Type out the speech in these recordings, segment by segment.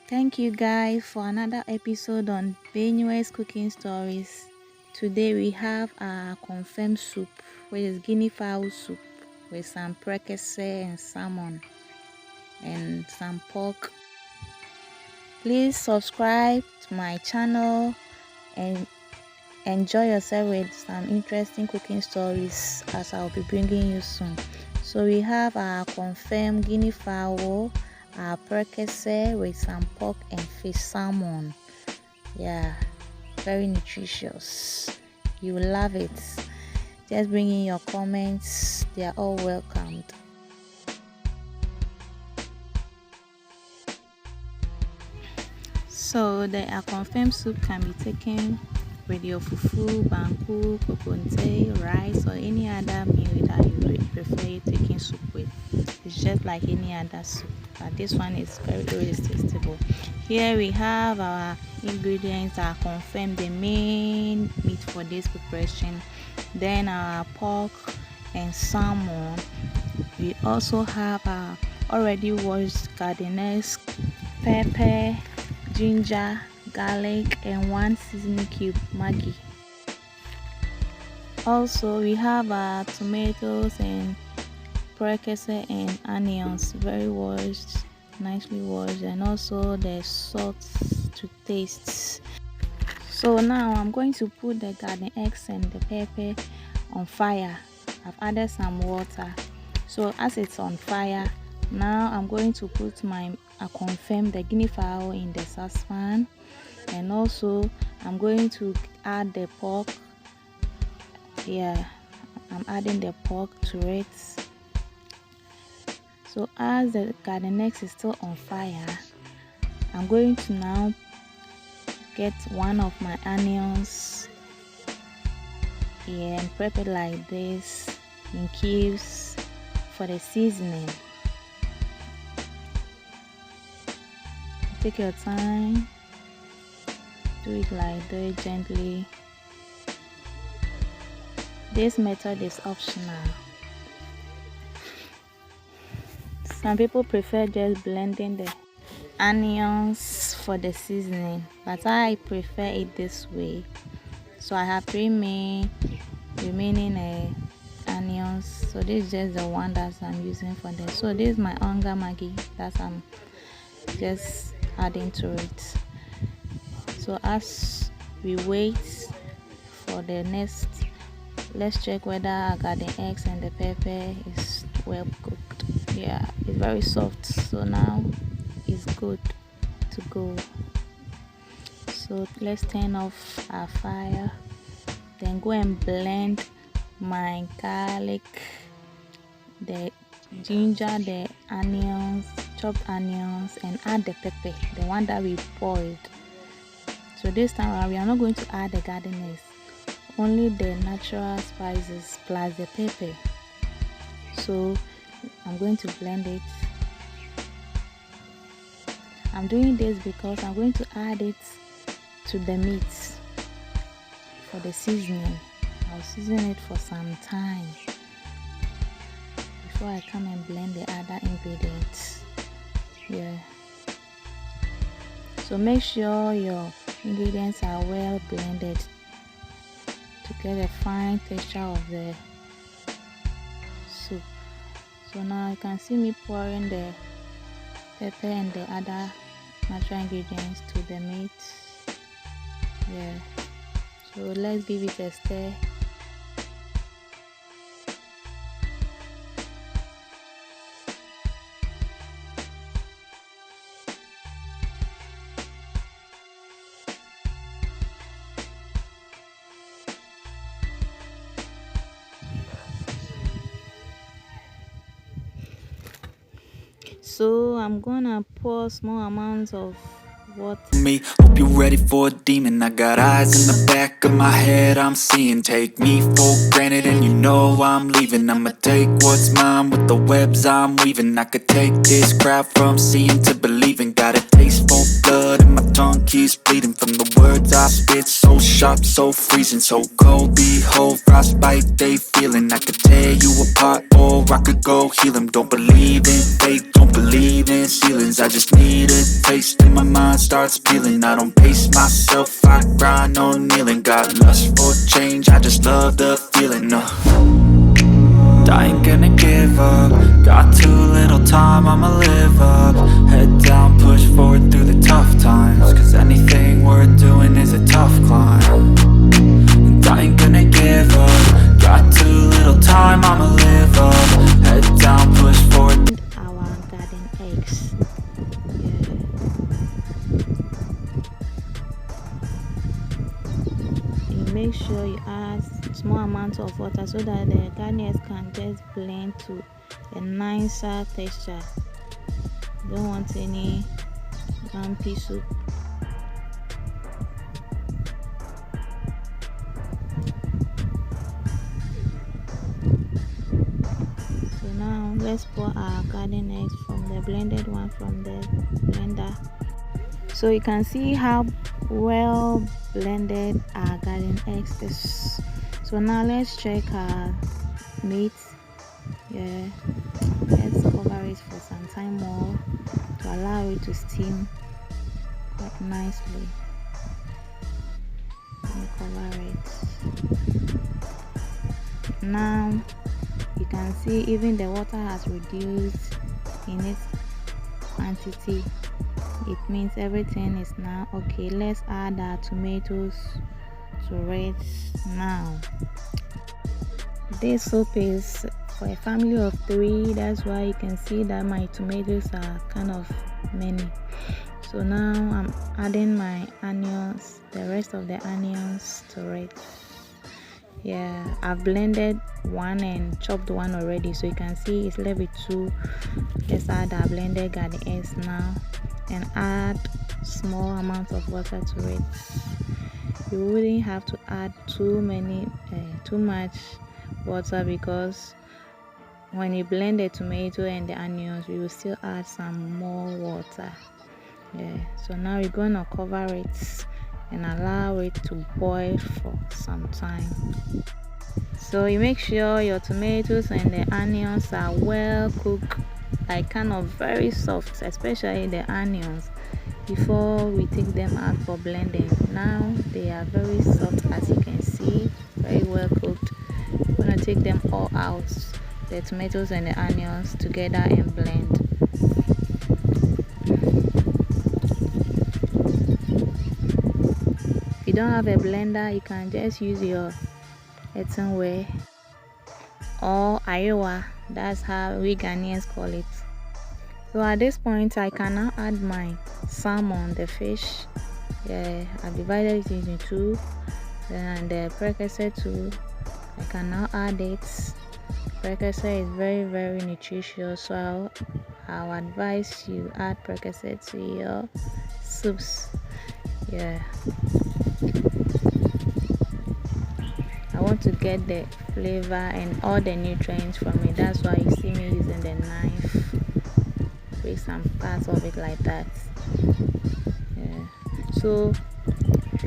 Thank you guys for another episode on BENYIWA'S cooking stories. Today we have our confirmed soup, which is Guinea fowl soup with some prekese and salmon and some pork. Please subscribe to my channel and enjoy yourself with some interesting cooking stories as I'll be bringing you soon. So we have our confirmed Guinea fowl, our prekese with some pork and fish salmon. Yeah, very nutritious. You will love it. Just bring in your comments, they are all welcomed. So the confirmed soup can be taken with your fufu, banku, kokonte, rice, or any other meal that you prefer taking soup with. It's just like any other soup, but this one is very irresistible. Here we have our ingredients that confirm the main meat for this preparation. Then our pork and salmon. We also have our already washed Ghanaian pepper, ginger, garlic, and 1 seasoning cube Maggi. Also we have our tomatoes and prekese and onions, very washed, nicely washed, and also the salt to taste. So now I'm going to put the garden eggs and the pepper on fire. I've added some water, so as it's on fire, now I'm going to put I confirm the guinea fowl in the saucepan, and also I'm going to add the pork. Yeah, I'm adding the pork to it. So as the garden eggs is still on fire, I'm going to now get one of my onions and prep it like this in cubes for the seasoning. Take your time, do it like this gently. This method is optional. Some people prefer just blending the onions for the seasoning, but I prefer it this way. So I have 3 remaining onions, so this is just the one that I'm using for this. So this is my onga Maggi that I'm just adding to it. So as we wait for the next, let's check whether our garden eggs and the pepper is well cooked. Yeah, it's very soft, so now it's good to go. So let's turn off our fire, then go and blend my garlic, the ginger, the onions, chopped onions, and add the pepper, the one that we boiled. So this time around we are not going to add the garden eggs, only the natural spices plus the pepper. So I'm going to blend it. I'm doing this because I'm going to add it to the meat for the seasoning. I'll season it for some time before I come and blend the other ingredients. Yeah, so make sure your ingredients are well blended to get a fine texture of the soup. So now you can see me pouring the pepper and the other natural ingredients to the meat. Yeah, so let's give it a stir. So I'm gonna pour small amounts of water. Me, hope you're ready for a demon. I got eyes in the back of my head, I'm seeing. Take me for granted and you know I'm leaving. I'ma take what's mine with the webs I'm weaving. I could take this crowd from seeing to believing. Got a taste for blood and my tongue keeps bleeding from the words I spit. So sharp, so freezing, so cold. Behold, frostbite they feeling. I could tear you apart or I could go heal them. Don't believe in fate, don't believe in ceilings. I just need a taste in my mind. mind starts peeling. I don't pace myself, I grind on kneeling. Got lust for change, I just love the feeling. I ain't gonna give up. Got too little time, I'ma live up. Head down, push forward through the tough times. Cause anything worth doing is a tough climb. And I ain't gonna give up. Got too little time, I'ma live up. Head down, push forward. Our garden eggs. You make sure you add small amounts of water so that the garden eggs can just blend to a nicer texture. Don't want any lumpy soup. So now let's pour our garden eggs from the blended one from the blender. So you can see how well blended our garden eggs is. So now let's check our meat. Let's cover it for some time more to allow it to steam quite nicely. Let me cover it. Now you can see even the water has reduced in its quantity. It means everything is now okay. Let's add our tomatoes to it now. This soup is for a family of 3. That's why you can see that my tomatoes are kind of many. So now I'm adding my onions, the rest of the onions to it. I've blended one and chopped one already, so you can see it's left with 2. Let's add our blended garden eggs now and add small amounts of water to it. You wouldn't have to add too much water, because when you blend the tomato and the onions, we will still add some more water. So now we're gonna cover it and allow it to boil for some time. So you make sure your tomatoes and the onions are well cooked, like kind of very soft, especially the onions, before we take them out for blending. Now they are very soft, as you can see, very well cooked. We're gonna take them all out, the tomatoes and the onions together, and blend. If you don't have a blender, you can just use your earthenware or ayowa. That's how we Ghanaians call it. So at this point, I can now add my salmon, the fish. I've divided it into 2. Then the precursor too, I can now add it. Precursor is very, very nutritious, so I'll advise you add precursor to your soups. I want to get the flavor and all the nutrients from it. That's why you see me using the knife, break some parts of it like that. So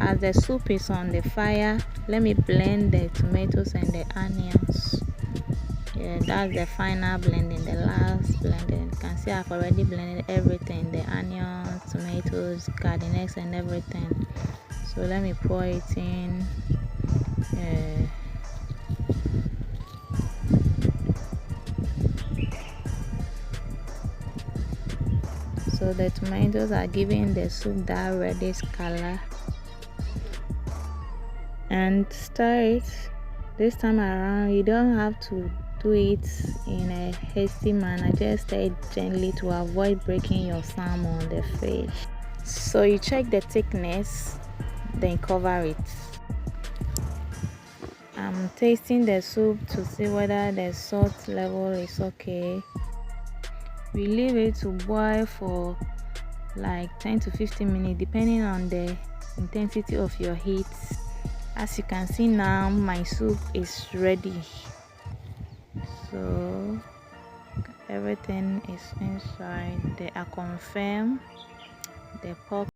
as the soup is on the fire, let me blend the tomatoes and the onions. That's the final blending, the last blending. You can see I've already blended everything, the onions, tomatoes, garden eggs and everything. So let me pour it in. So the tomatoes are giving the soup that reddish color. And stir it. This time around, you don't have to do it in a hasty manner. Just stir it gently to avoid breaking your salmon, the fish. So you check the thickness, then cover it. I'm tasting the soup to see whether the salt level is okay. We leave it to boil for like 10 to 15 minutes depending on the intensity of your heat. As you can see now, my soup is ready. So everything is inside. The AKONF3M, the pork